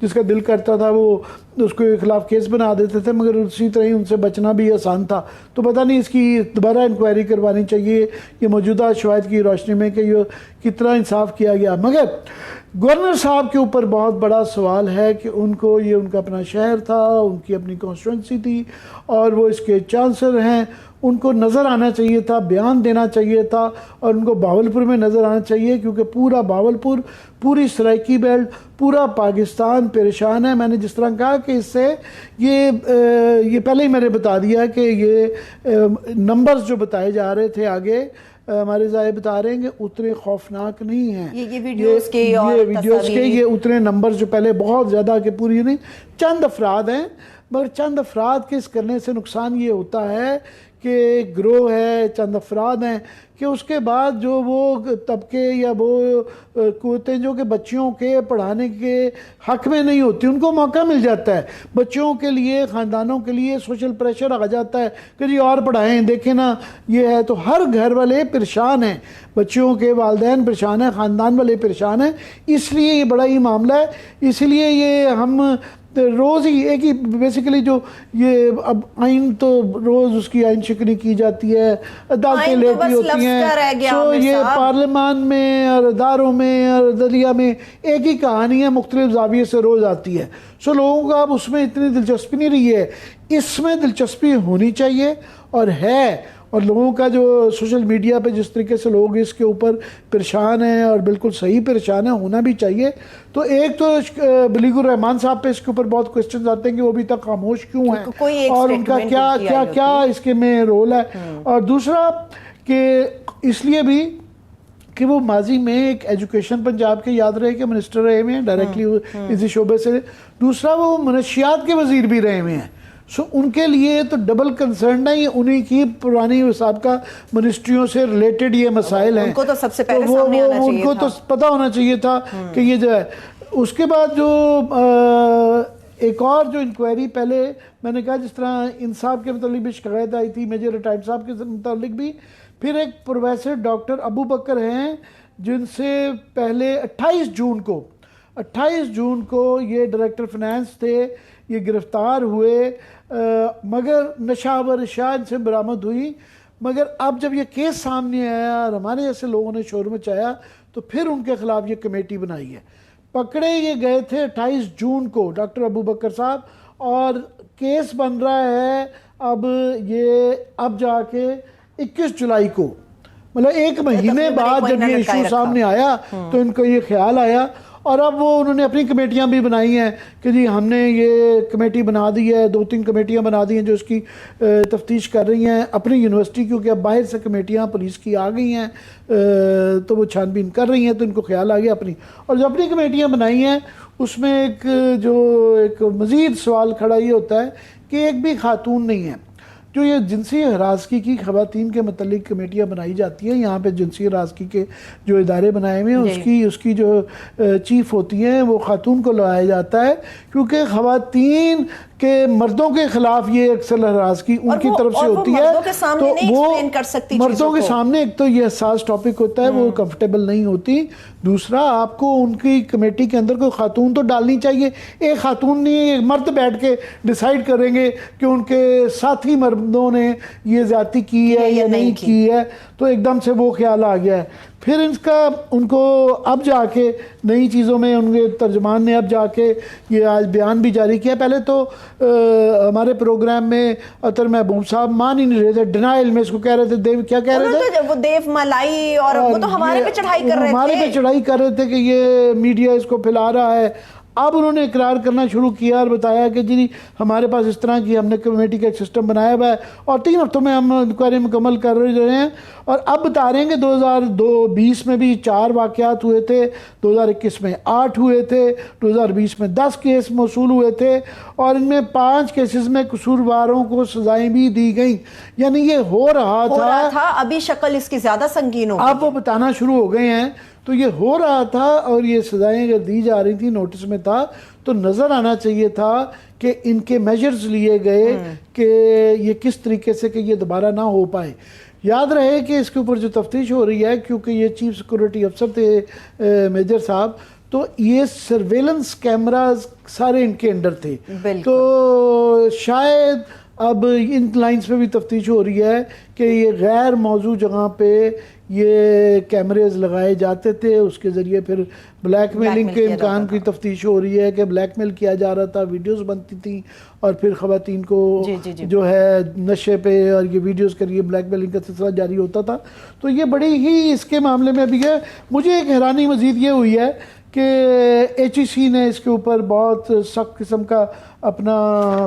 جس کا دل کرتا تھا وہ اس کے خلاف کیس بنا دیتے تھے، مگر اسی طرح ہی ان سے بچنا بھی آسان تھا. تو پتہ نہیں اس کی دوبارہ انکوائری کروانی چاہیے یہ موجودہ شواہد کی روشنی میں کہ یہ کتنا انصاف کیا گیا. مگر گورنر صاحب کے اوپر بہت بڑا سوال ہے کہ ان کو یہ ان کا اپنا شہر تھا، ان کی اپنی کانسٹیٹوئنسی تھی اور وہ اس کے چانسلر ہیں، ان کو نظر آنا چاہیے تھا، بیان دینا چاہیے تھا اور ان کو بہاولپور میں نظر آنا چاہیے، کیونکہ پورا بہاولپور، پوری سرائکی بیلٹ، پورا پاکستان پریشان ہے. میں نے جس طرح کہا کہ اس سے یہ پہلے ہی میں نے بتا دیا کہ یہ نمبرز جو بتائے جا رہے تھے آگے ہمارے ذائع بتا رہے ہیں کہ اتنے خوفناک نہیں ہیں. یہ ویڈیوز کے یہ اتنے نمبر جو پہلے بہت زیادہ کہ پوری نہیں، چند افراد ہیں، مگر چند افراد کے اس کرنے سے نقصان یہ ہوتا ہے کہ گروہ ہے، چند افراد ہیں کہ اس کے بعد جو وہ طبقے یا وہ قوتیں جو کہ بچیوں کے پڑھانے کے حق میں نہیں ہوتی ان کو موقع مل جاتا ہے. بچوں کے لیے، خاندانوں کے لیے سوشل پریشر آ جاتا ہے کہ جی اور پڑھائیں، دیکھیں نا یہ ہے. تو ہر گھر والے پریشان ہیں، بچوں کے والدین پریشان ہیں، خاندان والے پریشان ہیں. اس لیے یہ بڑا ہی معاملہ ہے. اسی لیے یہ ہم روز ہی ایک ہی بیسیکلی جو یہ اب آئین تو روز اس کی آئین شکنی کی جاتی ہے، عدالتیں لیٹی ہوتی ہیں. سو یہ پارلیمان میں اور اداروں میں اور عدلیہ میں ایک ہی کہانی ہے، مختلف زاویے سے روز آتی ہے. سو لوگوں کو اب اس میں اتنی دلچسپی نہیں رہی ہے. اس میں دلچسپی ہونی چاہیے اور ہے. اور لوگوں کا جو سوشل میڈیا پہ جس طریقے سے لوگ اس کے اوپر پریشان ہیں اور بالکل صحیح پریشان ہیں، ہونا بھی چاہیے. تو ایک تو بلیغ الرحمان صاحب پہ اس کے اوپر بہت کوسچنز آتے ہیں کہ وہ ابھی تک خاموش کیوں ہیں اور ان کا کیا اس کے میں رول ہے. اور دوسرا کہ اس لیے بھی کہ وہ ماضی میں ایک ایجوکیشن پنجاب کے یاد رہے کہ منسٹر رہے ہوئے ہیں ڈائریکٹلی اسی شعبے سے. دوسرا وہ منشیات کے وزیر بھی رہے ہوئے ہیں. سو ان کے لیے تو ڈبل کنسرن ہے. یہ انہی کی پرانی سابقہ منسٹریوں سے ریلیٹڈ یہ مسائل ہیں. ان کو تو سب سے پہلے سامنے آنا چاہیے تھا. ان کو تو پتہ ہونا چاہیے تھا کہ یہ جو ہے. اس کے بعد جو ایک اور جو انکوائری پہلے میں نے کہا جس طرح انصاف کے متعلق بھی شکایت آئی تھی میجر ریٹائرڈ صاحب کے متعلق بھی، پھر ایک پروفیسر ڈاکٹر ابو بکر ہیں جن سے پہلے 28 جون کو یہ ڈائریکٹر فنانس تھے، یہ گرفتار ہوئے، مگر نشہ و اشیاء ان سے برآمد ہوئی. مگر اب جب یہ کیس سامنے آیا اور ہمارے جیسے لوگوں نے شور مچایا تو پھر ان کے خلاف یہ کمیٹی بنائی ہے. پکڑے یہ گئے تھے 28 جون کو ڈاکٹر ابو بکر صاحب، اور کیس بن رہا ہے اب جا کے 21 جولائی کو، مطلب ایک مہینے بعد جب یہ ایشو سامنے آیا تو ان کو یہ خیال آیا. اور اب وہ انہوں نے اپنی کمیٹیاں بھی بنائی ہیں کہ جی ہم نے یہ کمیٹی بنا دی ہے، 2-3 کمیٹیاں بنا دی ہیں جو اس کی تفتیش کر رہی ہیں اپنی یونیورسٹی، کیونکہ اب باہر سے کمیٹیاں پولیس کی آ گئی ہیں تو وہ چھان بین کر رہی ہیں. تو ان کو خیال آ گیا اپنی، اور جو اپنی کمیٹیاں بنائی ہیں اس میں ایک مزید سوال کھڑا یہ ہوتا ہے کہ ایک بھی خاتون نہیں ہے. جو یہ جنسی ہراسگی کی خواتین کے متعلق کمیٹیاں بنائی جاتی ہیں، یہاں پہ جنسی ہراسگی کے جو ادارے بنائے ہوئے ہیں اس کی جو چیف ہوتی ہیں وہ خاتون کو لگایا جاتا ہے، کیونکہ خواتین کہ مردوں کے خلاف یہ اکثر ہراسگی ان کی طرف سے ہوتی ہے. تو وہ مردوں کے سامنے ایک تو یہ حساس ٹاپک ہوتا ہے، وہ کمفرٹیبل نہیں ہوتی. دوسرا آپ کو ان کی کمیٹی کے اندر کوئی خاتون تو ڈالنی چاہیے. ایک خاتون نہیں، ایک مرد بیٹھ کے ڈیسائیڈ کریں گے کہ ان کے ساتھی مردوں نے یہ زیادتی کی ہے یا نہیں کی ہے. تو ایک دم سے وہ خیال آ گیا ہے. پھر ان کو اب جا کے نئی چیزوں میں ان کے ترجمان نے اب جا کے یہ آج بیان بھی جاری کیا. پہلے تو ہمارے پروگرام میں اطہر محبوب صاحب مان ہی نہیں رہے تھے، ڈینائل میں اس کو کہہ رہے تھے دیو، کیا کہہ رہے تھے وہ دیو ملائی، اور وہ تو ہمارے پہ چڑھائی کر رہے تھے کہ یہ میڈیا اس کو پھیلا رہا ہے. اب انہوں نے اقرار کرنا شروع کیا اور بتایا کہ جی ہمارے پاس اس طرح کی ہم نے کمیٹی کا ایک سسٹم بنایا ہوا ہے اور 3 ہفتوں میں ہم انکوائری مکمل کر رہے ہیں. اور اب بتا رہے ہیں کہ 2020 میں بھی 4 واقعات ہوئے تھے، 2021 میں 8 ہوئے تھے، 2020 میں 10 کیس موصول ہوئے تھے، اور ان میں 5 کیسز میں قصورواروں کو سزائیں بھی دی گئیں. یعنی یہ ہو رہا تھا. ابھی شکل اس کی زیادہ سنگین ہو گئی. اب وہ بتانا شروع ہو گئے ہیں. تو یہ ہو رہا تھا اور یہ سزائیں اگر دی جا رہی تھی نوٹس میں تھا تو نظر آنا چاہیے تھا کہ ان کے میجرز لیے گئے کہ یہ کس طریقے سے کہ یہ دوبارہ نہ ہو پائے. یاد رہے کہ اس کے اوپر جو تفتیش ہو رہی ہے کیونکہ یہ چیف سیکورٹی افسر تھے میجر صاحب, تو یہ سرویلنس کیمراز سارے ان کے انڈر تھے, تو شاید اب ان لائنز پہ بھی تفتیش ہو رہی ہے کہ یہ غیر موضوع جگہ پہ یہ کیمریز لگائے جاتے تھے, اس کے ذریعے پھر بلیک میلنگ کے امکان کی تفتیش ہو رہی ہے کہ بلیک میل کیا جا رہا تھا, ویڈیوز بنتی تھیں اور پھر خواتین کو جو ہے نشے پہ اور یہ ویڈیوز کریے بلیک میلنگ کا سلسلہ جاری ہوتا تھا. تو یہ بڑی ہی اس کے معاملے میں بھی ہے. مجھے ایک حیرانی مزید یہ ہوئی ہے کہ ایچ ای سی نے اس کے اوپر بہت سخت قسم کا اپنا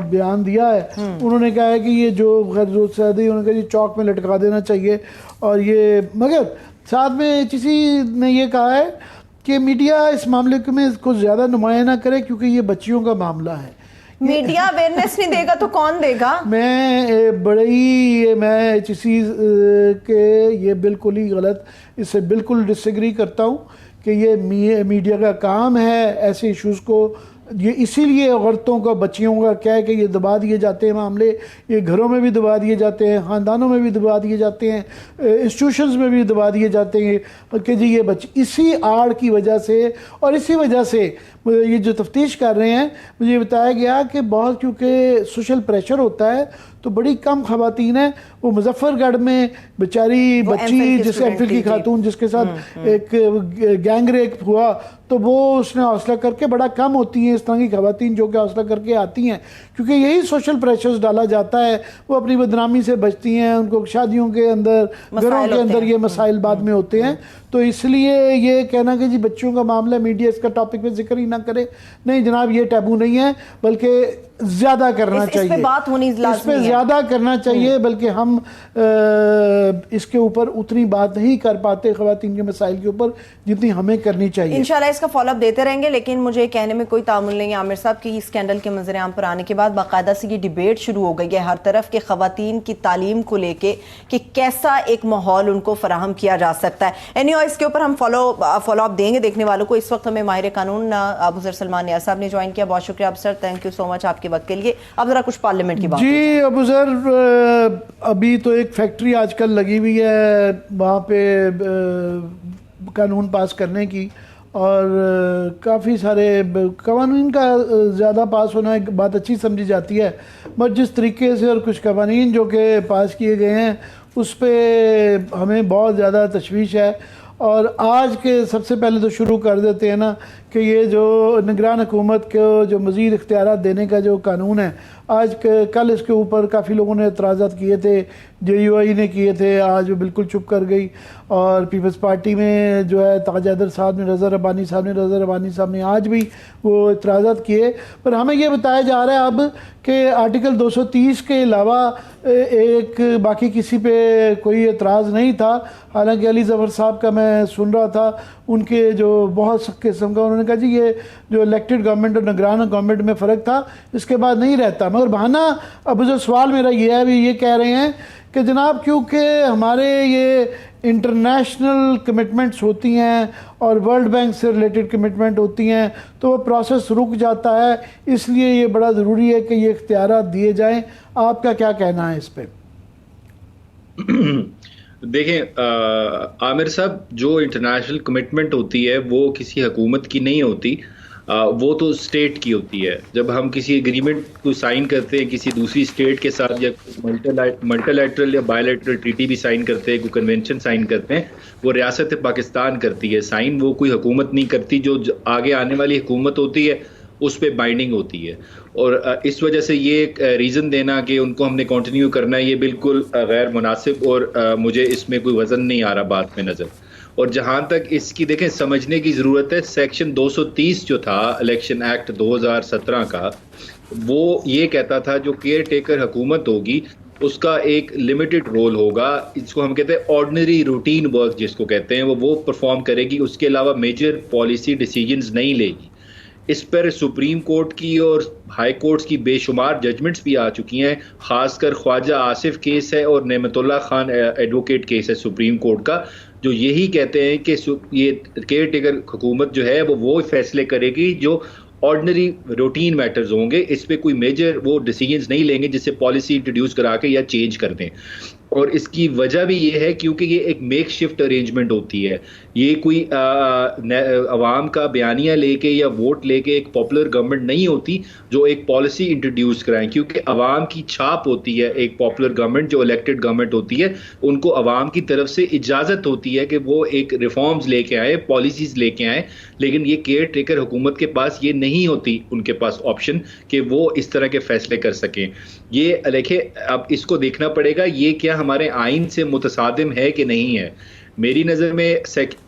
بیان دیا ہے. انہوں نے کہا ہے کہ یہ جو غیر ضرورت سے زیادہ انہوں نے کہا یہ چوک میں لٹکا دینا چاہیے, اور یہ مگر ساتھ میں ایچ ای سی نے یہ کہا ہے کہ میڈیا اس معاملے میں کو زیادہ نمایاں نہ کرے کیونکہ یہ بچیوں کا معاملہ ہے. میڈیا اویئرنیس نہیں دے گا تو کون دے گا؟ میں ایچ ای سی کے یہ بالکل ہی غلط, اس سے بالکل ڈس ایگری کرتا ہوں کہ یہ میڈیا کا کام ہے ایسے ایشوز کو, یہ اسی لیے عورتوں کا بچیوں کا کیا ہے کہ یہ دبا دیے جاتے ہیں معاملے, یہ گھروں میں بھی دبا دیے جاتے ہیں, خاندانوں میں بھی دبا دیے جاتے ہیں, انسٹیٹیوشنز میں بھی دبا دیے جاتے ہیں کہ جی یہ اسی آڑ کی وجہ سے اور اسی وجہ سے یہ جو تفتیش کر رہے ہیں مجھے بتایا گیا کہ بہت کیونکہ سوشل پریشر ہوتا ہے تو بڑی کم خواتین ہیں. وہ مظفر گڑھ میں بیچاری بچی جس ایم فل کی خاتون جس کے ساتھ ایک گینگ ریپ ہوا تو وہ اس نے حوصلہ کر کے بڑا کم ہوتی ہیں اس طرح کی خواتین جو کہ حوصلہ کر کے آتی ہیں کیونکہ یہی سوشل پریشرز ڈالا جاتا ہے, وہ اپنی بدنامی سے بچتی ہیں, ان کو شادیوں کے اندر گھروں کے اندر یہ مسائل بعد میں ہوتے ہیں. تو اس لیے یہ کہنا کہ جی بچوں کا معاملہ میڈیا اس کا ٹاپک پہ ذکر ہی نہ کرے, نہیں جناب یہ ٹیبو نہیں ہے بلکہ زیادہ کرنا چاہیے, اس پہ بات ہونی لازمی ہے, اس پہ زیادہ کرنا چاہیے, بلکہ ہم اس کے اوپر اتنی بات نہیں کر پاتے خواتین کے مسائل کے اوپر جتنی ہمیں کرنی چاہیے. انشاءاللہ اس کا فالو اپ دیتے رہیں گے, لیکن مجھے کہنے میں کوئی تعامل نہیں ہے عامر صاحب کی اسکینڈل کے منظر عام پر آنے کے بعد باقاعدہ سے یہ ڈیبیٹ شروع ہو گئی ہے ہر طرف کہ خواتین کی تعلیم کو لے کے کہ کیسا ایک ماحول ان کو فراہم کیا جا سکتا ہے. اینیو اس کے اوپر ہم فالو اپ دیں گے دیکھنے والوں کو. اس وقت ہمیں ماہر قانون ابوذر سلمان نیاز صاحب نے جوائن کیا, بہت شکریہ اب سر, تھینک یو سو مچ آپ کے وقت کے لیے. اب ذرا کچھ پارلیمنٹ کی بات. جی ابوذر, ابھی تو ایک فیکٹری آج کل لگی ہوئی ہے وہاں پہ قانون پاس کرنے کی, اور کافی سارے قوانین کا زیادہ پاس ہونا ایک بات اچھی سمجھی جاتی ہے, بٹ جس طریقے سے اور کچھ قوانین جو کہ پاس کیے گئے ہیں اس پہ ہمیں بہت زیادہ تشویش ہے. اور آج کے سب سے پہلے تو شروع کر دیتے ہیں نا کہ یہ جو نگران حکومت کو جو مزید اختیارات دینے کا جو قانون ہے, آج کل اس کے اوپر کافی لوگوں نے اعتراضات کیے تھے, جے یو آئی نے کیے تھے, آج وہ بالکل چپ کر گئی, اور پیپلز پارٹی میں جو ہے تاج حیدر صاحب نے, رضا ربانی صاحب نے آج بھی وہ اعتراضات کیے. پر ہمیں یہ بتایا جا رہا ہے اب کہ آرٹیکل 230 کے علاوہ ایک باقی کسی پہ کوئی اعتراض نہیں تھا. حالانکہ علی ظفر صاحب کا میں سن رہا تھا, ان کے جو بہت سخت قسم کا انہوں نے کہا جی یہ جو الیکٹڈ گورنمنٹ اور نگران گورنمنٹ میں فرق تھا اس کے بعد نہیں رہتا. مگر بہانہ اب جو سوال میرا یہ ہے, ابھی یہ کہہ رہے ہیں کہ جناب کیونکہ ہمارے یہ انٹرنیشنل کمٹمنٹس ہوتی ہیں اور ورلڈ بینک سے ریلیٹڈ کمٹمنٹ ہوتی ہیں تو وہ پروسیس رک جاتا ہے, اس لیے یہ بڑا ضروری ہے کہ یہ اختیارات دیے جائیں. آپ کا کیا کہنا ہے اس پہ؟ دیکھیں عامر صاحب, جو انٹرنیشنل کمٹمنٹ ہوتی ہے وہ کسی حکومت کی نہیں ہوتی, وہ تو اسٹیٹ کی ہوتی ہے. جب ہم کسی ایگریمنٹ کو سائن کرتے ہیں کسی دوسری اسٹیٹ کے ساتھ, یا ملٹی لیٹرل یا بائی لیٹرل ٹریٹی بھی سائن کرتے ہیں, کوئی کنونشن سائن کرتے ہیں, وہ ریاست پاکستان کرتی ہے سائن, وہ کوئی حکومت نہیں کرتی. جو آگے آنے والی حکومت ہوتی ہے اس پہ بائنڈنگ ہوتی ہے. اور اس وجہ سے یہ ریزن دینا کہ ان کو ہم نے کنٹینیو کرنا ہے, یہ بالکل غیر مناسب, اور مجھے اس میں کوئی وزن نہیں آ رہا بات میں نظر. اور جہاں تک اس کی دیکھیں سمجھنے کی ضرورت ہے, سیکشن 230 جو تھا الیکشن ایکٹ 2017 کا, وہ یہ کہتا تھا جو کیئر ٹیکر حکومت ہوگی اس کا ایک لمیٹڈ رول ہوگا, اس کو ہم کہتے ہیں آرڈنری روٹین ورک جس کو کہتے ہیں, وہ پرفارم کرے گی, اس کے علاوہ میجر پالیسی ڈیسیجنز نہیں لے گی. اس پر سپریم کورٹ کی اور ہائی کورٹس کی بے شمار ججمنٹس بھی آ چکی ہیں. خاص کر خواجہ آصف کیس ہے اور نعمت اللہ خان ایڈوکیٹ کیس ہے سپریم کورٹ کا, جو یہی کہتے ہیں کہ یہ کیئر ٹیکر حکومت جو ہے وہ فیصلے کرے گی جو آرڈنری روٹین میٹرز ہوں گے. اس پہ کوئی میجر وہ ڈیسیجنز نہیں لیں گے جس سے پالیسی انٹروڈیوس کرا کے یا چینج کر دیں. اور اس کی وجہ بھی یہ ہے کیونکہ یہ ایک میک شفٹ ارینجمنٹ ہوتی ہے. یہ کوئی عوام کا بیانیہ لے کے یا ووٹ لے کے ایک پاپولر گورنمنٹ نہیں ہوتی جو ایک پالیسی انٹروڈیوس کرائیں, کیونکہ عوام کی چھاپ ہوتی ہے. ایک پاپولر گورنمنٹ جو الیکٹڈ گورنمنٹ ہوتی ہے ان کو عوام کی طرف سے اجازت ہوتی ہے کہ وہ ایک ریفارمز لے کے آئیں, پالیسیز لے کے آئیں. لیکن یہ کیئر ٹیکر حکومت کے پاس یہ نہیں ہوتی, ان کے پاس آپشن کہ وہ اس طرح کے فیصلے کر سکیں. یہ دیکھیں اب اس کو دیکھنا پڑے گا یہ کیا ہمارے آئین سے متصادم ہے کہ نہیں ہے. میری نظر میں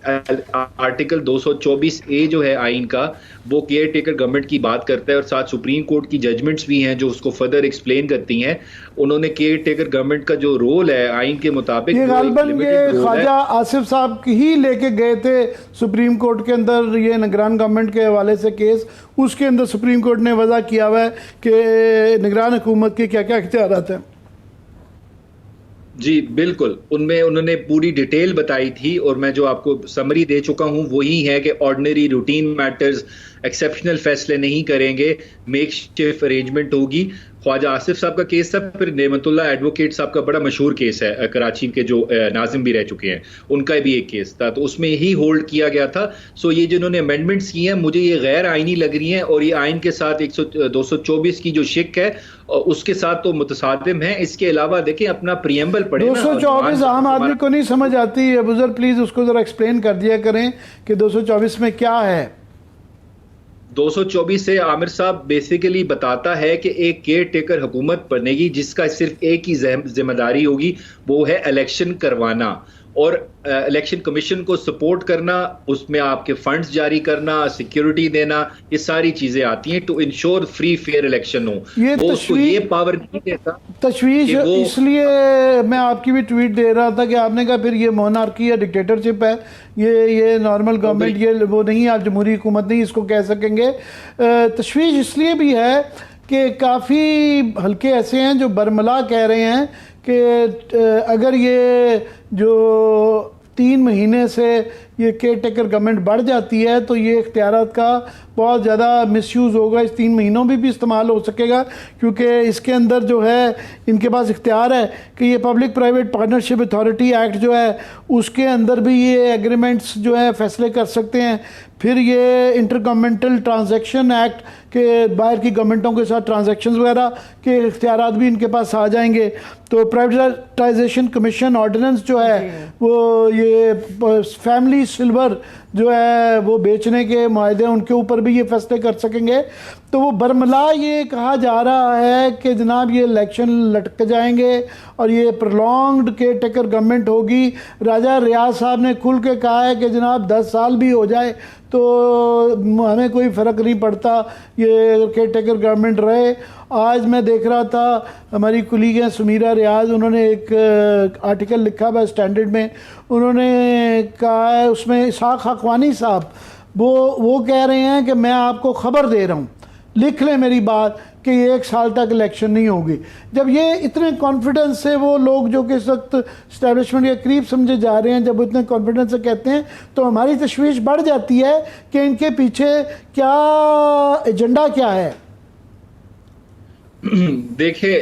آرٹیکل 224A جو ہے آئین کا وہ کیئر ٹیکر گورنمنٹ کی بات کرتا ہے, اور ساتھ سپریم کورٹ کی ججمنٹس بھی ہیں جو اس کو فردر ایکسپلین کرتی ہیں. انہوں نے کیئر ٹیکر گورنمنٹ کا جو رول ہے آئین کے مطابق, یہ غالباً یہ خواجہ آصف صاحب ہی لے کے گئے تھے سپریم کورٹ کے اندر یہ نگران گورنمنٹ کے حوالے سے کیس. اس کے اندر سپریم کورٹ نے وضع کیا ہوا ہے کہ نگران حکومت کے کیا کیا اختیارات ہیں. جی بالکل, ان میں انہوں نے پوری ڈیٹیل بتائی تھی, اور میں جو آپ کو سمری دے چکا ہوں وہی ہے کہ آرڈنری روٹین میٹرز, ایکسیپشنل فیصلے نہیں کریں گے, میک شفٹ ارینجمنٹ ہوگی. خواجہ آصف صاحب کا کیس تھا, پھر نعمت اللہ ایڈوکیٹ صاحب کا بڑا مشہور کیس ہے, کراچی کے جو ناظم بھی رہ چکے ہیں, ان کا بھی ایک کیس تھا, تو اس میں یہی ہولڈ کیا گیا تھا. سو یہ جنہوں نے امینڈمنٹس کی ہیں مجھے یہ غیر آئینی لگ رہی ہیں, اور یہ آئین کے ساتھ 224 کی جو شک ہے اس کے ساتھ تو متصادم ہیں. اس کے علاوہ دیکھیں اپنا پریمبل پڑھیں. 224 عام آدمی کو نہیں سمجھ آتی, ابو ذر پلیز اس کو ذرا ایکسپلین کر دیا کریں کہ 224 میں کیا ہے. 224 سے عامر صاحب بیسیکلی بتاتا ہے کہ ایک کیئر ٹیکر حکومت بنے گی جس کا صرف ایک ہی ذمہ داری ہوگی, وہ ہے الیکشن کروانا اور الیکشن کمیشن کو سپورٹ کرنا, اس میں آپ کے فنڈز جاری کرنا, سیکیورٹی دینا, یہ ساری چیزیں آتی ہیں to ensure free fair election ہو. وہ اس کو یہ پاور نہیں دیتا. تشویش اس لیے میں آپ کی بھی ٹویٹ دے رہا تھا کہ آپ نے کہا پھر یہ مونارکی یا ڈکٹیٹرشپ ہے, یہ نارمل گورنمنٹ, یہ وہ نہیں, آپ جمہوری حکومت نہیں اس کو کہہ سکیں گے. تشویش اس لیے بھی ہے کہ کافی حلقے ایسے ہیں جو برملا کہہ رہے ہیں کہ اگر یہ جو 3 مہینے سے یہ کیئر ٹیکر گورنمنٹ بڑھ جاتی ہے تو یہ اختیارات کا بہت زیادہ مس یوز ہوگا. اس 3 مہینوں میں بھی استعمال ہو سکے گا کیونکہ اس کے اندر جو ہے ان کے پاس اختیار ہے کہ یہ public private partnership authority act جو ہے اس کے اندر بھی یہ ایگریمنٹس جو ہے فیصلے کر سکتے ہیں. پھر یہ انٹر گورنمنٹل ٹرانزیکشن ایکٹ کہ باہر کی گورنمنٹوں کے ساتھ ٹرانزیکشنز وغیرہ کے اختیارات بھی ان کے پاس آ جائیں گے. تو پرائیویٹائزیشن کمیشن آرڈیننس جو ہے وہ یہ فیملی سلور جو ہے وہ بیچنے کے معاہدے ان کے اوپر بھی یہ فیصلے کر سکیں گے. تو وہ برملا یہ کہا جا رہا ہے کہ جناب یہ الیکشن لٹک جائیں گے اور یہ پرولونگڈ کیئر ٹیکر گورنمنٹ ہوگی. راجہ ریاض صاحب نے کھل کے کہا ہے کہ جناب 10 سال بھی ہو جائے تو ہمیں کوئی فرق نہیں پڑتا, یہ کیئر ٹیکر گورنمنٹ رہے. آج میں دیکھ رہا تھا ہماری کلیگ ہیں سمیرہ ریاض, انہوں نے ایک آرٹیکل لکھا ہوا اسٹینڈرڈ میں, انہوں نے کہا ہے اس میں اسحاق حقوانی صاحب وہ کہہ رہے ہیں کہ میں آپ کو خبر دے رہا ہوں, لکھ لیں میری بات کہ یہ 1 سال تک الیکشن نہیں ہوگی. جب یہ اتنے کانفیڈنس سے وہ لوگ جو کہ اس وقت اسٹیبلشمنٹ کے قریب سمجھے جا رہے ہیں جب وہ اتنے کانفیڈنس سے کہتے ہیں تو ہماری تشویش بڑھ جاتی ہے کہ ان کے پیچھے کیا ایجنڈا کیا ہے. دیکھیں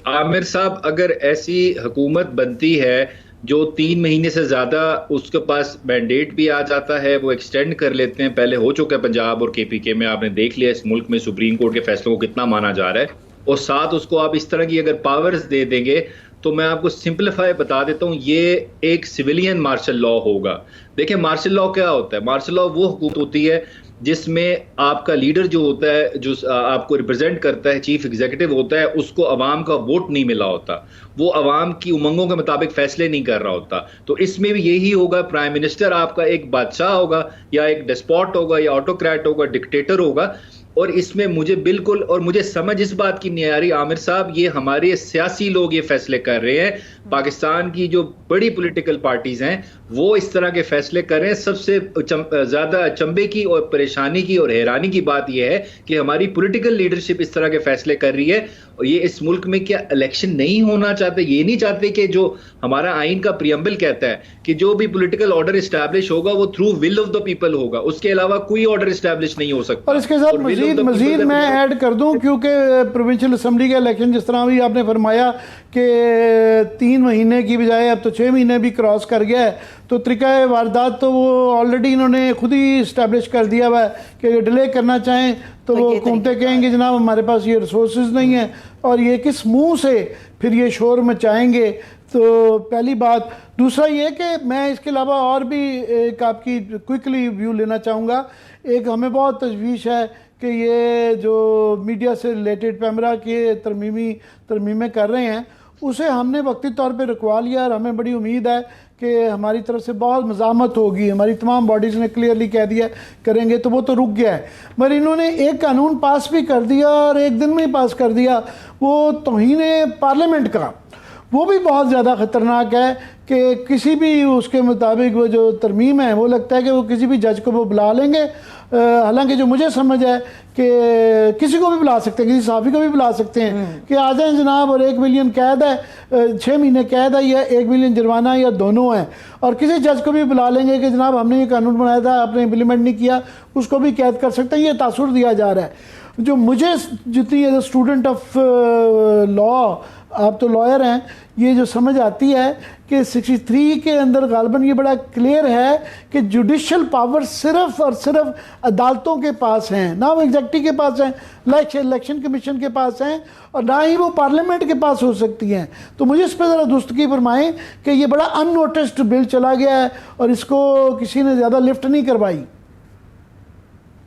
عامر صاحب, اگر ایسی حکومت بنتی ہے جو 3 مہینے سے زیادہ اس کے پاس مینڈیٹ بھی آ جاتا ہے, وہ ایکسٹینڈ کر لیتے ہیں, پہلے ہو چکا ہے پنجاب اور KPK میں, آپ نے دیکھ لیا اس ملک میں سپریم کورٹ کے فیصلوں کو کتنا مانا جا رہا ہے, اور ساتھ اس کو آپ اس طرح کی اگر پاورز دے دیں گے تو میں آپ کو سمپلیفائی بتا دیتا ہوں, یہ ایک سویلین مارشل لا ہوگا. دیکھیں مارشل لا کیا ہوتا ہے؟ مارشل لا وہ حکومت ہوتی ہے جس میں آپ کا لیڈر جو ہوتا ہے, جو آپ کو ریپرزینٹ کرتا ہے, چیف ایگزیکٹو ہوتا ہے, اس کو عوام کا ووٹ نہیں ملا ہوتا, وہ عوام کی امنگوں کے مطابق فیصلے نہیں کر رہا ہوتا. تو اس میں بھی یہی ہوگا, پرائم منسٹر آپ کا ایک بادشاہ ہوگا یا ایک ڈسپوٹ ہوگا یا آٹوکریٹ ہوگا, ڈکٹیٹر ہوگا, اور اس میں مجھے سمجھ اس بات کی نہیں آ رہی عامر صاحب، یہ ہمارے سیاسی لوگ یہ فیصلے کر رہے ہیں، پاکستان کی جو بڑی پولیٹیکل پارٹیز ہیں وہ اس طرح کے فیصلے کر رہے ہیں۔ سب سے زیادہ اچنبے کی اور پریشانی کی اور حیرانی کی بات یہ ہے کہ ہماری پولیٹیکل لیڈرشپ اس طرح کے فیصلے کر رہی ہے، اور یہ اس ملک میں کیا الیکشن نہیں ہونا چاہتے؟ یہ نہیں چاہتے کہ جو ہمارا آئین کا پریمبل کہتا ہے کہ جو بھی پولیٹیکل آرڈر اسٹیبلش ہوگا وہ through will of the people ہوگا، اس کے علاوہ کوئی آرڈر اسٹیبلش نہیں ہو سکتا۔ اور اس کے ساتھ مزید میں ایڈ کر دوں، کیونکہ پروونشل اسمبلی کا الیکشن جس طرح بھی آپ نے فرمایا کہ 3 مہینے کی بجائے اب تو 6 مہینے بھی کراس کر گیا ہے، تو طریقہ واردات تو وہ آلریڈی انہوں نے خود ہی اسٹیبلش کر دیا ہوا ہے کہ اگر ڈیلے کرنا چاہیں تو وہ حکومتیں کہیں گے جناب ہمارے پاس یہ ریسورسز نہیں ہیں، اور یہ کس منہ سے پھر یہ شور مچائیں گے۔ تو پہلی بات، دوسرا یہ کہ میں اس کے علاوہ اور بھی ایک آپ کی کوئکلی ویو لینا چاہوں گا۔ ایک ہمیں بہت تشویش ہے کہ یہ جو میڈیا سے ریلیٹڈ پیمرا کے ترمیمیں کر رہے ہیں، اسے ہم نے وقتی طور پہ رکوا لیا، اور ہمیں بڑی امید ہے کہ ہماری طرف سے بہت مزاحمت ہوگی، ہماری تمام باڈیز نے کلیئرلی کہہ دیا کریں گے، تو وہ تو رک گیا ہے۔ مگر انہوں نے ایک قانون پاس بھی کر دیا اور ایک دن میں ہی پاس کر دیا، وہ توہین پارلیمنٹ کا، وہ بھی بہت زیادہ خطرناک ہے کہ کسی بھی اس کے مطابق وہ جو ترمیم ہے وہ لگتا ہے کہ وہ کسی بھی جج کو وہ بلا لیں گے، حالانکہ جو مجھے سمجھ ہے کہ کسی کو بھی بلا سکتے ہیں، کسی صحافی کو بھی بلا سکتے ہیں کہ آ جائیں جناب، اور 1 ملین قید ہے، 6 مہینے قید ہے، یا 1 ملین جرمانہ، یا دونوں ہیں، اور کسی جج کو بھی بلا لیں گے کہ جناب ہم نے یہ قانون بنایا تھا، آپ نے امپلیمنٹ نہیں کیا، اس کو بھی قید کر سکتے ہیں۔ یہ تاثر دیا جا رہا ہے۔ جو مجھے جتنی as a student of law, آپ تو لائر ہیں، یہ جو سمجھ آتی ہے کہ 63 کے اندر غالباً یہ بڑا کلیئر ہے کہ جوڈیشل پاور صرف اور صرف عدالتوں کے پاس ہیں، نہ وہ ایگزیکٹو کے پاس ہیں، الیکشن کمیشن کے پاس ہیں، اور نہ ہی وہ پارلیمنٹ کے پاس ہو سکتی ہیں۔ تو مجھے اس پہ ذرا درستگی فرمائیں کہ یہ بڑا ان نوٹسڈ بل چلا گیا ہے اور اس کو کسی نے زیادہ لفٹ نہیں کروائی۔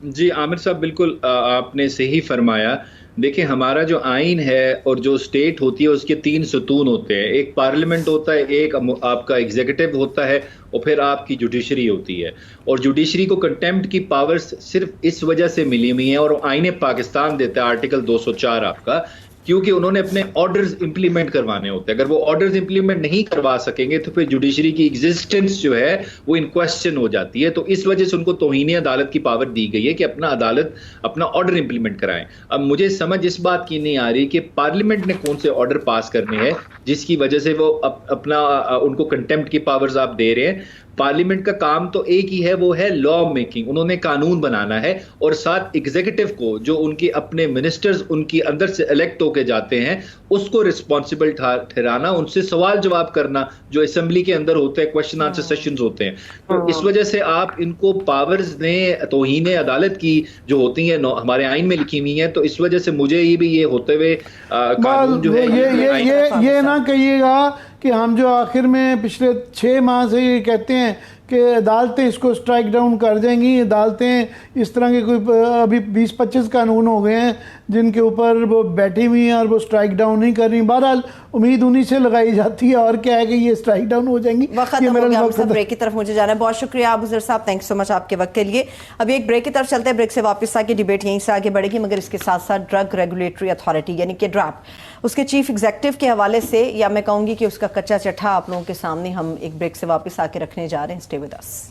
جی عامر صاحب، بالکل آپ نے صحیح فرمایا۔ دیکھیں، ہمارا جو آئین ہے اور جو اسٹیٹ ہوتی ہے اس کے 3 ستون ہوتے ہیں، ایک پارلیمنٹ ہوتا ہے، ایک آپ کا ایگزیکٹو ہوتا ہے، اور پھر آپ کی جوڈیشری ہوتی ہے۔ اور جوڈیشری کو کنٹیمپٹ کی پاورز صرف اس وجہ سے ملی ہوئی ہیں، اور آئین پاکستان دیتا ہے آرٹیکل 204 آپ کا، کیونکہ انہوں نے اپنے آرڈرز امپلیمنٹ کروانے ہوتے ہیں۔ اگر وہ آرڈرز امپلیمنٹ نہیں کروا سکیں گے تو پھر جوڈیشری کی ایگزسٹنس جو ہے وہ ان کوسچن ہو جاتی ہے۔ تو اس وجہ سے ان کو توہین عدالت کی پاور دی گئی ہے کہ اپنا آرڈر امپلیمنٹ کرائیں۔ اب مجھے سمجھ اس بات کی نہیں آ رہی کہ پارلیمنٹ نے کون سے آرڈر پاس کرنے ہیں جس کی وجہ سے وہ ان کو کنٹیمپٹ کی پاورز آپ دے رہے ہیں۔ پارلیمنٹ کا کام تو ایک ہی ہے، وہ ہے لا میکنگ، انہوں نے قانون بنانا ہے، اور ساتھ ایگزیکٹو کو جو ان کے اپنے منسٹرز ان کی اندر سے الیکٹ ہو کے جاتے ہیں اس کو رسپانسبل ٹھہرانا، ان سے سوال جواب کرنا جو اسمبلی کے اندر ہوتے ہیں، کوشچن آنسر سیشنز ہوتے ہیں۔ تو اس وجہ سے آپ ان کو پاورز نے توہین عدالت کی جو ہوتی ہیں ہمارے آئین میں لکھی ہوئی ہیں، تو اس وجہ سے مجھے یہ ہوتے ہوئے قانون جو ہے یہ نہ کہیے گا کہ ہم جو آخر میں پچھلے 6 ماہ سے یہ کہتے ہیں کہ عدالتیں اس کو سٹرائک ڈاؤن کر دیں گی، عدالتیں اس طرح کے کوئی ابھی 20-25 قانون ہو گئے ہیں جن کے اوپر وہ بیٹھی ہوئی ہیں اور وہ سٹرائک ڈاؤن نہیں کر رہی۔ بہرحال امید انہی سے لگائی جاتی ہے، اور کیا ہے کہ یہ سٹرائک ڈاؤن ہو جائیں گی۔ وقت ہو گیا، ہم سب بریک کی طرف مجھے جانا ہے۔ بہت شکریہ ابوذر صاحب، تھینک سو مچ آپ کے وقت کے لیے۔ ابھی ایک بریک کی طرف چلتے ہیں، بریک سے واپس آ کے ڈیبیٹ یہیں سے آگے بڑھے گی، مگر اس کے ساتھ ساتھ ڈرگ ریگولیٹری اتھارٹی یعنی کہ ڈراپ، اس کے چیف ایگزیکٹو کے حوالے سے، یا میں کہوں گی کہ اس کا کچا چٹھا آپ لوگوں کے سامنے ہم ایک بریک سے واپس آ کے رکھنے جا رہے ہیں۔ Stay with us.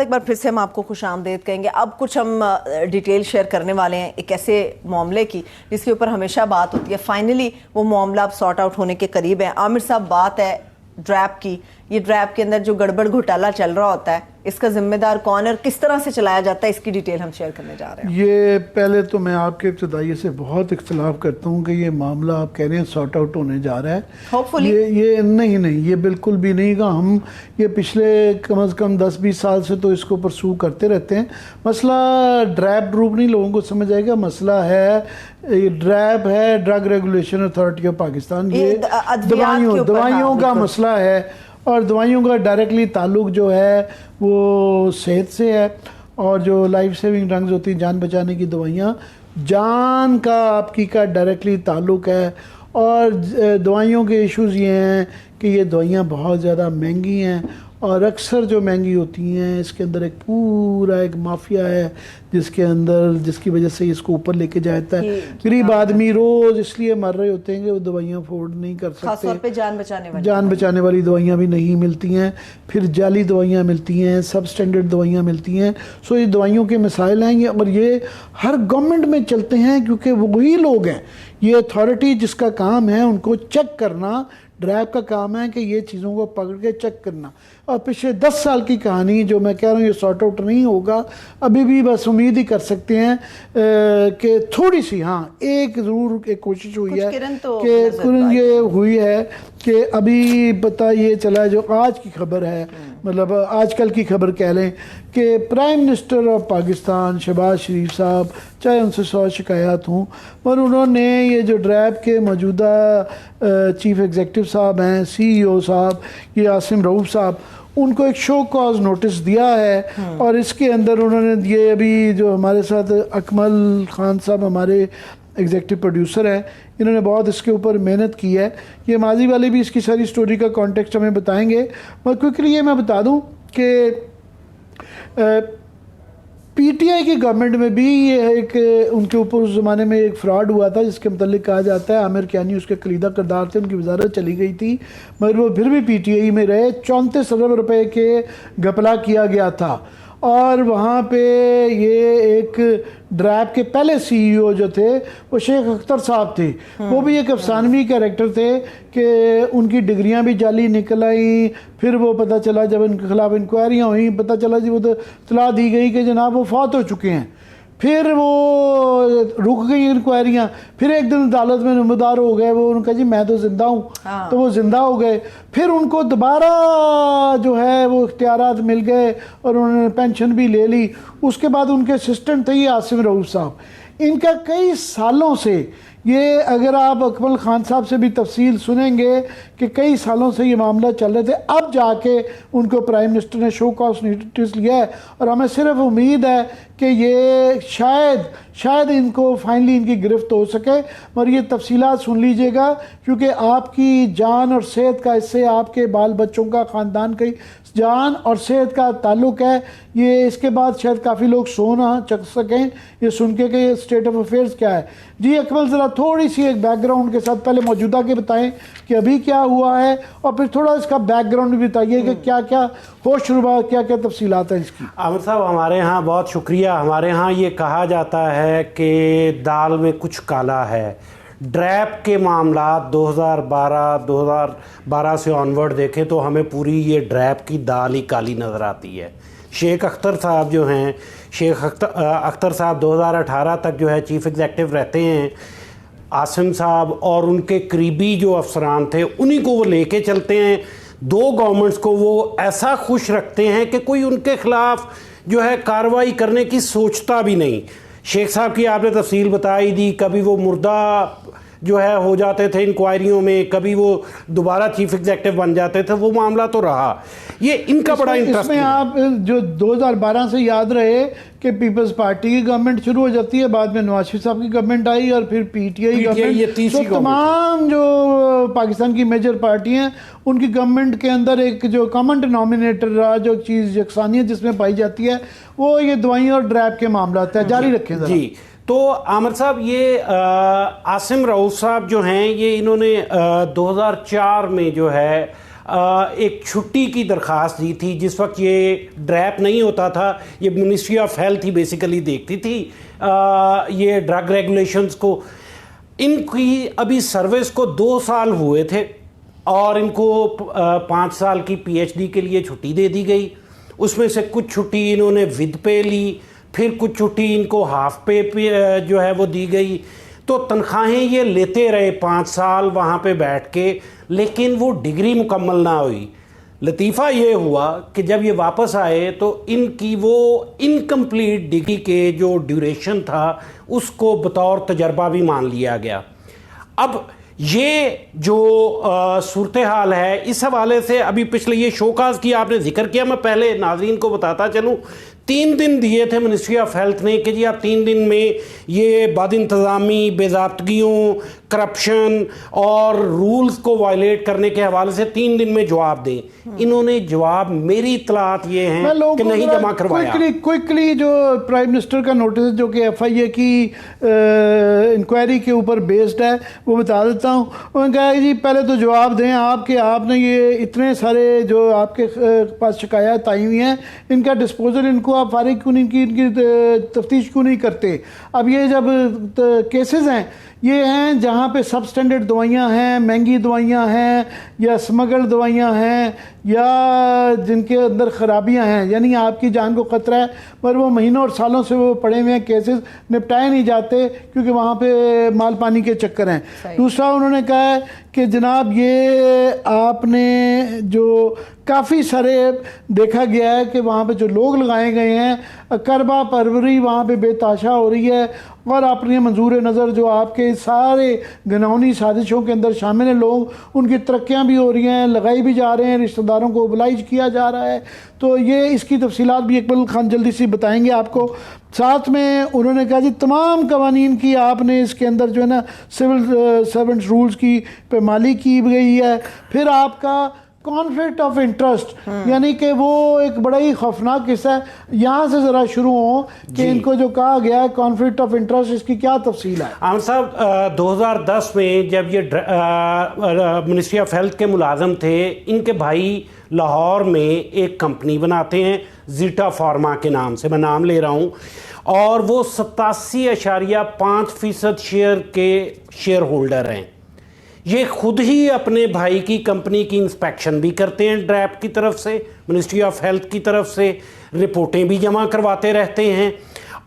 ایک بار پھر سے ہم آپ کو خوش آمدید کہیں گے۔ اب کچھ ہم ڈیٹیل شیئر کرنے والے ہیں ایک ایسے معاملے کی جس کے اوپر ہمیشہ بات ہوتی ہے، فائنلی وہ معاملہ اب سارٹ آؤٹ ہونے کے قریب ہے۔ عامر صاحب، بات ہے ڈریپ کی۔ یہ ڈریپ کے اندر جو گڑبڑ گھوٹالا چل رہا ہوتا ہے، اس کا ذمہ دار کون ہے اور کس طرح سے چلایا جاتا ہے، اس کی ڈیٹیل ہم شیئر کرنے جا رہے ہیں۔ یہ پہلے تو میں آپ کے ابتدائی سے بہت اختلاف کرتا ہوں کہ یہ معاملہ آپ کہہ رہے ہیں سارٹ آؤٹ ہونے جا رہا ہے۔ ہوپفلی یہ نہیں، یہ بالکل بھی نہیں گا۔ ہم یہ پچھلے کم از کم 10-20 سال سے تو اس کو پرسو کرتے رہتے ہیں۔ مسئلہ ڈریپ ڈروپ نہیں لوگوں کو سمجھ آئے گا، مسئلہ ہے ڈریپ ہے drug regulation authority of Pakistan, یہ دوائیوں کا مسئلہ ہے۔ اور دوائیوں کا ڈائریکٹلی تعلق جو ہے وہ صحت سے ہے، اور جو لائف سیونگ ڈرگز ہوتی ہیں جان بچانے کی دوائیاں، جان کا آپ کی کا ڈائریکٹلی تعلق ہے۔ اور دوائیوں کے ایشوز یہ ہیں کہ یہ دوائیاں بہت زیادہ مہنگی ہیں، اور اکثر جو مہنگی ہوتی ہیں اس کے اندر ایک پورا ایک مافیا ہے جس کے اندر، جس کی وجہ سے اس کو اوپر لے کے جاتا ہے۔ غریب آدمی روز اس لیے مر رہے ہوتے ہیں کہ وہ دوائیاں افورڈ نہیں کر سکتے، خاص طور پہ جان بچانے والی دوائیاں بھی نہیں ملتی ہیں، پھر جعلی دوائیاں ملتی ہیں، سب سٹینڈرڈ دوائیاں ملتی ہیں۔ سو یہ دوائیوں کے مسائل ہیں، اور یہ ہر گورنمنٹ میں چلتے ہیں کیونکہ وہی لوگ ہیں، یہ اتھارٹی جس کا کام ہے ان کو چیک کرنا، ڈرائیو کا کام ہے کہ یہ چیزوں کو پکڑ کے چیک کرنا۔ اور پچھلے 10 سال کی کہانی جو میں کہہ رہا ہوں یہ سارٹ آؤٹ نہیں ہوگا، ابھی بھی بس امید ہی کر سکتے ہیں کہ تھوڑی سی، ہاں ایک ضرور ایک کوشش ہوئی ہے کہ یہ ہوئی ہے کہ ابھی پتہ یہ چلا جو آج کی خبر ہے، مطلب آج کل کی خبر کہہ لیں کہ prime minister of Pakistan Shehbaz Sharif صاحب، چاہے ان سے 100 شکایات ہوں، پر انہوں نے یہ جو ڈرائب کے موجودہ چیف ایگزیکٹو صاحب ہیں، CEO صاحب یہ عاصم رؤوف صاحب، ان کو ایک شو کاز نوٹس دیا ہے۔ اور اس کے اندر انہوں نے یہ ابھی جو ہمارے ساتھ اکمل خان صاحب ہمارے ایگزیکٹو پروڈیوسر ہیں، انہوں نے بہت اس کے اوپر محنت کی ہے، یہ ماضی والے بھی اس کی ساری سٹوری کا کانٹیکسٹ ہمیں بتائیں گے۔ اور کوئکلی یہ میں بتا دوں کہ PTI کی گورنمنٹ میں بھی یہ ایک ان کے اوپر اس زمانے میں ایک فراڈ ہوا تھا جس کے متعلق کہا جاتا ہے عامر کیانی اس کے کلیدہ کردار تھے، ان کی وزارت چلی گئی تھی مگر وہ پھر بھی PTI میں رہے۔ 34 ارب روپے کے گھپلا کیا گیا تھا، اور وہاں پہ یہ ایک ڈرائب کے پہلے CEO جو تھے وہ شیخ اختر صاحب تھے، وہ بھی ایک افسانوی کیریکٹر تھے کہ ان کی ڈگریاں بھی جعلی نکل آئیں۔ پھر وہ پتہ چلا جب ان کے خلاف انکوائریاں ہوئیں، پتہ چلا جی وہ تو اطلاع دی گئی کہ جناب وہ فوت ہو چکے ہیں، پھر وہ رک گئی انکوائریاں، پھر ایک دن عدالت میں نمودار ہو گئے، وہ ان کا جی میں تو زندہ ہوں، تو وہ زندہ ہو گئے، پھر ان کو دوبارہ جو ہے وہ اختیارات مل گئے اور انہوں نے پینشن بھی لے لی۔ اس کے بعد ان کے اسسٹنٹ تھے یہ عاصم رؤوف صاحب، ان کا کئی سالوں سے یہ، اگر آپ اکمل خان صاحب سے بھی تفصیل سنیں گے کہ کئی سالوں سے یہ معاملہ چل رہے تھے، اب جا کے ان کو پرائم منسٹر نے شو کاز نوٹس لیا ہے، اور ہمیں صرف امید ہے کہ یہ شاید ان کو فائنلی ان کی گرفت ہو سکے۔ اور یہ تفصیلات سن لیجئے گا کیونکہ آپ کی جان اور صحت کا، اس سے آپ کے بال بچوں کا، خاندان کی جان اور صحت کا تعلق ہے۔ یہ اس کے بعد شاید کافی لوگ سو نہ چک سکیں یہ سن کے کہ یہ اسٹیٹ آف افیئرز کیا ہے۔ جی اکمل ذرا تھوڑی سی ایک بیک گراؤنڈ کے ساتھ پہلے موجودہ کے بتائیں کہ ابھی کیا ہوا ہے، اور پھر تھوڑا اس کا بیک گراؤنڈ بھی بتائیے کہ کیا کیا ہوش ربا کیا کیا تفصیلات ہیں اس کی۔ عامر صاحب ہمارے ہاں بہت شکریہ، ہمارے ہاں یہ کہا جاتا ہے کہ دال میں کچھ کالا ہے۔ ڈریپ کے معاملات 2012 سے آنورڈ دیکھیں تو ہمیں پوری یہ ڈریپ کی دال ہی کالی نظر آتی ہے۔ شیخ اختر صاحب جو ہیں، شیخ اختر صاحب 2018 تک جو ہے چیف ایگزیکٹو رہتے ہیں، عاصم صاحب اور ان کے قریبی جو افسران تھے انہی کو وہ لے کے چلتے ہیں۔ دو گورنمنٹس کو وہ ایسا خوش رکھتے ہیں کہ کوئی ان کے خلاف جو ہے کارروائی کرنے کی سوچتا بھی نہیں۔ شیخ صاحب کی آپ نے تفصیل بتائی دی، کبھی وہ مردہ جو ہے ہو جاتے تھے انکوائریوں میں، کبھی وہ دوبارہ چیف ایگزیکٹو بن جاتے تھے، وہ معاملہ تو رہا۔ یہ ان کا بڑا انٹرسٹ اس میں آپ جو 2012 سے یاد رہے کہ پیپلز پارٹی کی گورنمنٹ شروع ہو جاتی ہے، بعد میں نواز شریف صاحب کی گورنمنٹ آئی، اور پھر PTI گورنمنٹ، تو تمام جو پاکستان کی میجر پارٹی ہیں ان کی گورنمنٹ کے اندر ایک جو کامن ڈینومینیٹر رہا، جو چیز یکسانیت جس میں پائی جاتی ہے، وہ یہ دوائیوں اور ڈرائب کے معاملات ہیں۔ جاری رکھیں ذرا۔ جی تو عامر صاحب یہ عاصم رؤوف صاحب جو ہیں، یہ انہوں نے 2004 میں جو ہے ایک چھٹی کی درخواست دی تھی، جس وقت یہ ڈریپ نہیں ہوتا تھا، یہ ministry of health he basically دیکھتی تھی یہ ڈرگ ریگولیشنز کو۔ ان کی ابھی سروس کو 2 سال ہوئے تھے اور ان کو 5 سال کی PhD کے لیے چھٹی دے دی گئی۔ اس میں سے کچھ چھٹی انہوں نے ود پے لی، پھر کچھ چھٹی ان کو ہاف پے جو ہے وہ دی گئی، تو تنخواہیں یہ لیتے رہے 5 سال وہاں پہ بیٹھ کے، لیکن وہ ڈگری مکمل نہ ہوئی۔ لطیفہ یہ ہوا کہ جب یہ واپس آئے تو ان کی وہ انکمپلیٹ ڈگری کے جو ڈیوریشن تھا اس کو بطور تجربہ بھی مان لیا گیا۔ اب یہ جو صورتحال ہے اس حوالے سے ابھی پچھلے یہ شوکاز کی آپ نے ذکر کیا، میں پہلے ناظرین کو بتاتا چلوں 3 دن دیے تھے منسٹری آف ہیلتھ نے کہ جی آپ 3 دن میں یہ بد انتظامی، بے ضابطگیوں، کرپشن اور رولز کو وائلیٹ کرنے کے حوالے سے 3 دن میں جواب دیں. انہوں نے جواب، میری اطلاعات یہ ہیں کہ نہیں جمع کروایا. کوئکلی جو پرائم منسٹر کا نوٹس جو کہ ایف آئی اے کی انکوائری کے اوپر بیسڈ ہے وہ بتا دیتا ہوں. انہوں نے کہا جی پہلے تو جواب دیں آپ نے یہ اتنے سارے جو آپ کے پاس شکایات آئی ہوئی ہیں ان کا ڈسپوزل ان کو آپ فارغ کیوں نہیں کی، ان کی تفتیش کیوں نہیں کرتے. اب یہ جب کیسز ہیں یہ ہیں جہاں پہ سب سٹینڈرڈ دوائیاں ہیں، مہنگی دوائیاں ہیں یا سمگل دوائیاں ہیں یا جن کے اندر خرابیاں ہیں، یعنی آپ کی جان کو خطرہ ہے، پر وہ مہینوں اور سالوں سے وہ پڑے ہوئے ہیں، کیسز نپٹائے نہیں جاتے کیونکہ وہاں پہ مال پانی کے چکر ہیں. دوسرا انہوں نے کہا ہے کہ جناب یہ آپ نے جو کافی سارے دیکھا گیا ہے کہ وہاں پہ جو لوگ لگائے گئے ہیں کربا پروری وہاں پہ بے تحاشا ہو رہی ہے، اور اپنے منظور نظر جو آپ کے سارے گناہونی سازشوں کے اندر شامل ہیں لوگ، ان کی ترقیاں بھی ہو رہی ہیں، لگائی بھی جا رہے ہیں، رشتہ داروں کو اوبلائج کیا جا رہا ہے. تو یہ اس کی تفصیلات بھی اقبال خان جلدی سے بتائیں گے آپ کو. ساتھ میں انہوں نے کہا جی تمام قوانین کی آپ نے اس کے اندر جو ہے نا سول سرونٹس رولز کی پامالی کی گئی ہے. پھر آپ کا کانفلکٹ آف انٹرسٹ، یعنی کہ وہ ایک بڑا ہی خوفناک قصہ ہے. یہاں سے ذرا شروع ہوں کہ ان کو جو کہا گیا ہے کانفلکٹ آف انٹرسٹ، اس کی کیا تفصیل ہے؟ عامر صاحب 2010 میں جب یہ منسٹری آف ہیلتھ کے ملازم تھے، ان کے بھائی لاہور میں ایک کمپنی بناتے ہیں زیٹا فارما کے نام سے، میں نام لے رہا ہوں، اور وہ 87.5% شیئر کے شیئر ہولڈر ہیں. یہ خود ہی اپنے بھائی کی کمپنی کی انسپیکشن بھی کرتے ہیں ڈریپ کی طرف سے، منسٹری آف ہیلتھ کی طرف سے رپورٹیں بھی جمع کرواتے رہتے ہیں.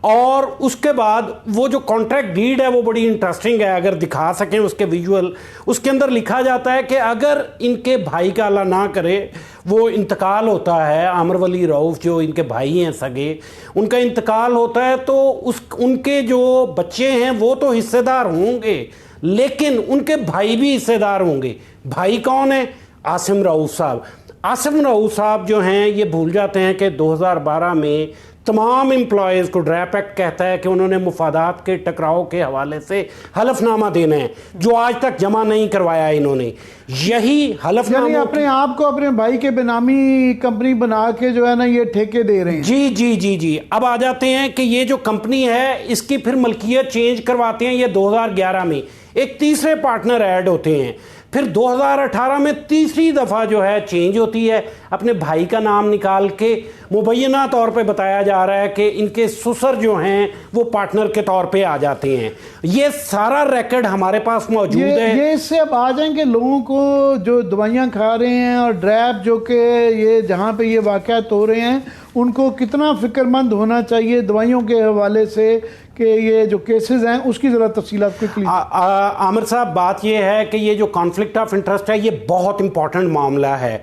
اور اس کے بعد وہ جو کانٹریکٹ ڈیڈ ہے وہ بڑی انٹرسٹنگ ہے، اگر دکھا سکیں اس کے ویژول، اس کے اندر لکھا جاتا ہے کہ اگر ان کے بھائی کا اللہ نہ کرے وہ انتقال ہوتا ہے، عامر ولی رؤف جو ان کے بھائی ہیں سگے، ان کا انتقال ہوتا ہے تو ان کے جو بچے ہیں وہ تو حصے دار ہوں گے، لیکن ان کے بھائی بھی حصے دار ہوں گے. بھائی کون ہیں؟ عاصم رؤف صاحب. عاصم رؤف صاحب جو ہیں یہ بھول جاتے ہیں کہ 2012 میں تمام امپلائیز کو ڈریپ ایکٹ کہتا ہے کہ انہوں نے مفادات کے ٹکراؤ کے حوالے سے حلف نامہ دینا ہے، جو آج تک جمع نہیں کروایا انہوں نے. یہی حلف نامہ یعنی اپنے آپ کو اپنے بھائی کے بنامی کمپنی بنا کے جو ہے نا یہ ٹھیکے دے رہے ہیں. جی جی جی جی. اب آ جاتے ہیں کہ یہ جو کمپنی ہے اس کی پھر ملکیت چینج کرواتے ہیں. یہ 2011 میں ایک تیسرے پارٹنر ایڈ ہوتے ہیں، پھر 2018 میں تیسری دفعہ جو ہے چینج ہوتی ہے، اپنے بھائی کا نام نکال کے مبینہ طور پہ بتایا جا رہا ہے کہ ان کے سسر جو ہیں وہ پارٹنر کے طور پہ آ جاتے ہیں. یہ سارا ریکارڈ ہمارے پاس موجود ہے. یہ اس سے اب آ جائیں کہ لوگوں کو جو دوائیاں کھا رہے ہیں اور ڈریپ جو کہ یہ جہاں پہ یہ واقعات ہو رہے ہیں ان کو کتنا فکر مند ہونا چاہیے دوائیوں کے حوالے سے کہ یہ جو کیسز ہیں اس کی ذرا تفصیلات کوئکلی. عامر صاحب بات یہ ہے کہ یہ جو کانفلکٹ آف انٹرسٹ ہے یہ بہت امپورٹنٹ معاملہ ہے.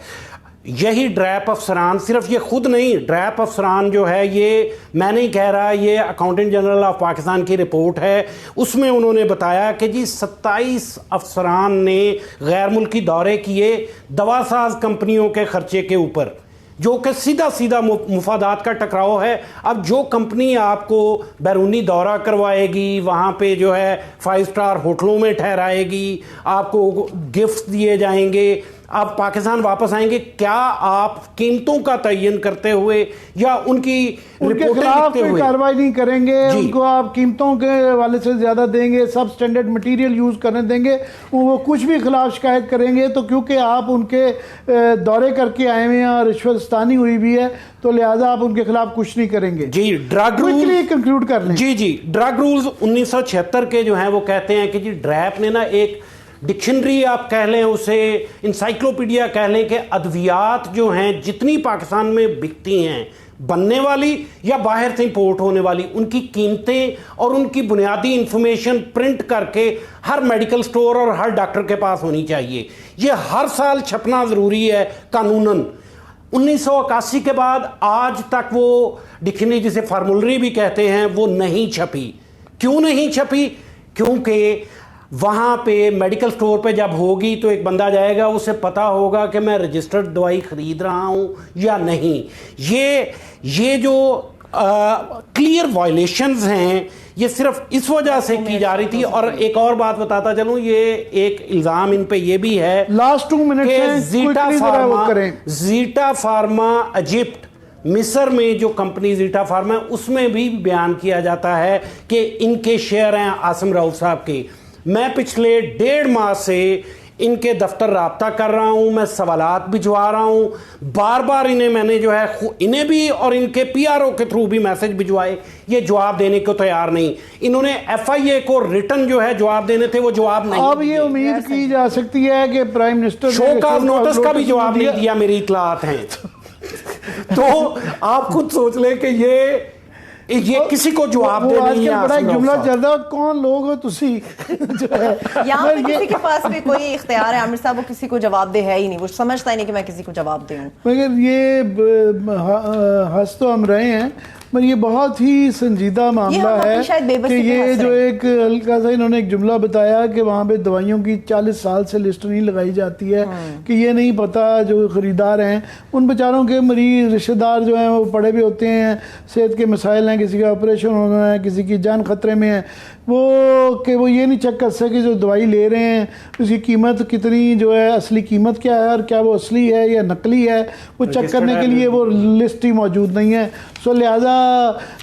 یہی ڈریپ افسران، صرف یہ خود نہیں، ڈریپ افسران جو ہے یہ میں نہیں کہہ رہا، یہ اکاؤنٹنٹ جنرل آف پاکستان کی رپورٹ ہے، اس میں انہوں نے بتایا کہ جی 27 افسران نے غیر ملکی دورے کیے دوا ساز کمپنیوں کے خرچے کے اوپر، جو کہ سیدھا مفادات کا ٹکراؤ ہے. اب جو کمپنی آپ کو بیرونی دورہ کروائے گی، وہاں پہ جو ہے 5 اسٹار ہوٹلوں میں ٹھہرائے گی، آپ کو گفٹ دیے جائیں گے، آپ پاکستان واپس آئیں گے، کیا آپ قیمتوں کا تعین کرتے ہوئے یا ان کے خلاف کوئی کارروائی نہیں کریں گے؟ ان کو آپ قیمتوں کے حوالے سے زیادہ دیں گے، سب سٹینڈرڈ مٹیریل یوز کرنے دیں گے، وہ کچھ بھی خلاف شکایت کریں گے تو کیونکہ آپ ان کے دورے کر کے آئے ہوئے ہیں اور رشوت ستانی ہوئی بھی ہے تو لہٰذا آپ ان کے خلاف کچھ نہیں کریں گے. جی ڈرگ رولز کنکلوڈ کر لیں. جی ڈرگ رولز 1976 کے جو ہیں وہ کہتے ہیں کہ جی ڈریپ نے نا ایک ڈکشنری آپ کہہ لیں، اسے انسائکلوپیڈیا کہہ لیں، کہ ادویات جو ہیں جتنی پاکستان میں بکتی ہیں، بننے والی یا باہر سے امپورٹ ہونے والی، ان کی قیمتیں اور ان کی بنیادی انفارمیشن پرنٹ کر کے ہر میڈیکل سٹور اور ہر ڈاکٹر کے پاس ہونی چاہیے. یہ ہر سال چھپنا ضروری ہے قانوناً. 1981 کے بعد آج تک وہ ڈکشنری جسے فارمولری بھی کہتے ہیں وہ نہیں چھپی. کیوں نہیں چھپی؟ کیونکہ وہاں پہ میڈیکل سٹور پہ جب ہوگی تو ایک بندہ جائے گا, اسے پتا ہوگا کہ میں رجسٹرڈ دوائی خرید رہا ہوں یا نہیں. یہ جو کلیئر وائلیشنز ہیں یہ صرف اس وجہ سے کی جا رہی تھی. اور ایک اور بات بتاتا چلوں, یہ ایک الزام ان پہ یہ بھی ہے لاسٹ 2 منٹ کہ زیٹا فارما ایجپٹ مصر میں جو کمپنی زیٹا فارما ہے اس میں بھی بیان کیا جاتا ہے کہ ان کے شیئر ہیں عاصم رؤوف صاحب کے. میں پچھلے 1.5 ماہ سے ان کے دفتر رابطہ کر رہا ہوں, میں سوالات بھجوا رہا ہوں, بار بار انہیں میں نے جو ہے انہیں بھی اور ان کے پی آر او کے تھرو بھی میسج بھجوائے, یہ جواب دینے کو تیار نہیں. انہوں نے ایف آئی اے کو ریٹن جو ہے جواب دینے تھے, وہ جواب نہیں. اب یہ امید کی جا سکتی ہے کہ prime minister show cause notice کا بھی جواب نہیں دیا, میری اطلاعات ہیں. تو آپ خود سوچ لیں کہ یہ کسی کو جواب دے نہیں ہے. بڑا ایک جملہ چل رہا ہے, کون لوگ ہو تسی جو ہے یہاں پہ کسی کے پاس بھی کوئی اختیار ہے عامر صاحب, وہ کسی کو جواب دے ہے ہی نہیں, وہ سمجھتا ہی نہیں کہ میں کسی کو جواب دوں. مگر یہ ہنس تو ہم رہے ہیں, مگر یہ بہت ہی سنجیدہ معاملہ ہے کہ یہ جو ایک ہلکا سا انہوں نے ایک جملہ بتایا کہ وہاں پہ دوائیوں کی 40 سال سے لسٹ نہیں لگائی جاتی ہے, کہ یہ نہیں پتا جو خریدار ہیں ان بیچاروں کے مریض رشتہ دار جو ہیں وہ پڑے بھی ہوتے ہیں, صحت کے مسائل ہیں, کسی کا آپریشن ہونا ہے, کسی کی جان خطرے میں ہے, وہ یہ نہیں چیک کر سکے جو دوائی لے رہے ہیں اس کی قیمت کتنی جو ہے, اصلی قیمت کیا ہے اور کیا وہ اصلی ہے یا نقلی ہے, وہ چیک کرنے کے لیے وہ لسٹ ہی موجود نہیں ہے. سو لہٰذا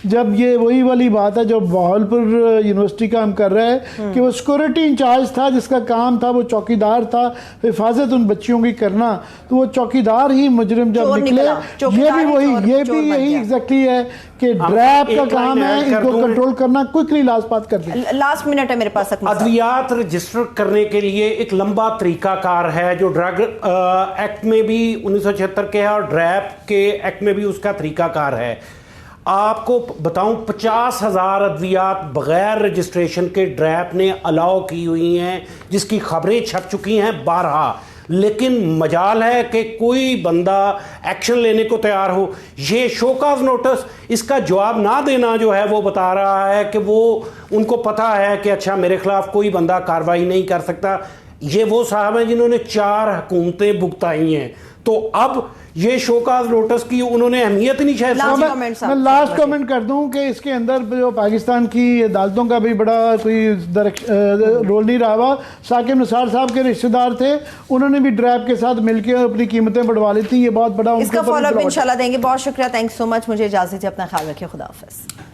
جب یہ وہی والی بات ہے جو بہاولپور یونیورسٹی کا ہم کر رہے ہیں کہ وہ سیکورٹی انچارج تھا جس کا کام تھا وہ چوکیدار تھا حفاظت ان بچیوں کی کرنا, تو وہ چوکیدار ہی مجرم جب نکلے. یہ بھی یہی ایگزیکٹلی ہے کہ ڈریپ کا کام ہے ان کو کنٹرول کرنا. کوئکلی لاسٹ بات کر دیں, لاسٹ منٹ ہے میرے پاس. ادویات رجسٹر کرنے کے لیے ایک لمبا طریقہ کار ہے جو ڈرگ ایکٹ میں بھی 1976 کے ہے اور ڈریپ کے ایکٹ میں بھی اس کا طریقہ کار ہے. آپ کو بتاؤں 50,000 ادویات بغیر رجسٹریشن کے ڈریپ نے الاؤ کی ہوئی ہیں, جس کی خبریں چھپ چکی ہیں بارہا, لیکن مجال ہے کہ کوئی بندہ ایکشن لینے کو تیار ہو. یہ شو کاز نوٹس اس کا جواب نہ دینا جو ہے وہ بتا رہا ہے کہ وہ ان کو پتہ ہے کہ اچھا میرے خلاف کوئی بندہ کارروائی نہیں کر سکتا. یہ وہ صاحب ہیں جنہوں نے 4 حکومتیں بھگتائی ہیں, تو اب یہ شو کاز نوٹس کی انہوں نے اہمیت نہیں شاید. میں لاسٹ کمنٹ کر دوں کہ اس کے اندر جو پاکستان کی عدالتوں کا بھی بڑا کوئی رول نہیں رہا ہوا. ثاقب نثار صاحب کے رشتہ دار تھے, انہوں نے بھی ڈریپ کے ساتھ مل کے اپنی قیمتیں بڑھوا لی تھی. یہ بہت بڑا اس کا فالو اپ انشاءاللہ دیں گے. بہت شکریہ, تھینک سو مچ. مجھے اجازت ہے, اپنا خیال رکھیے, خدا حافظ.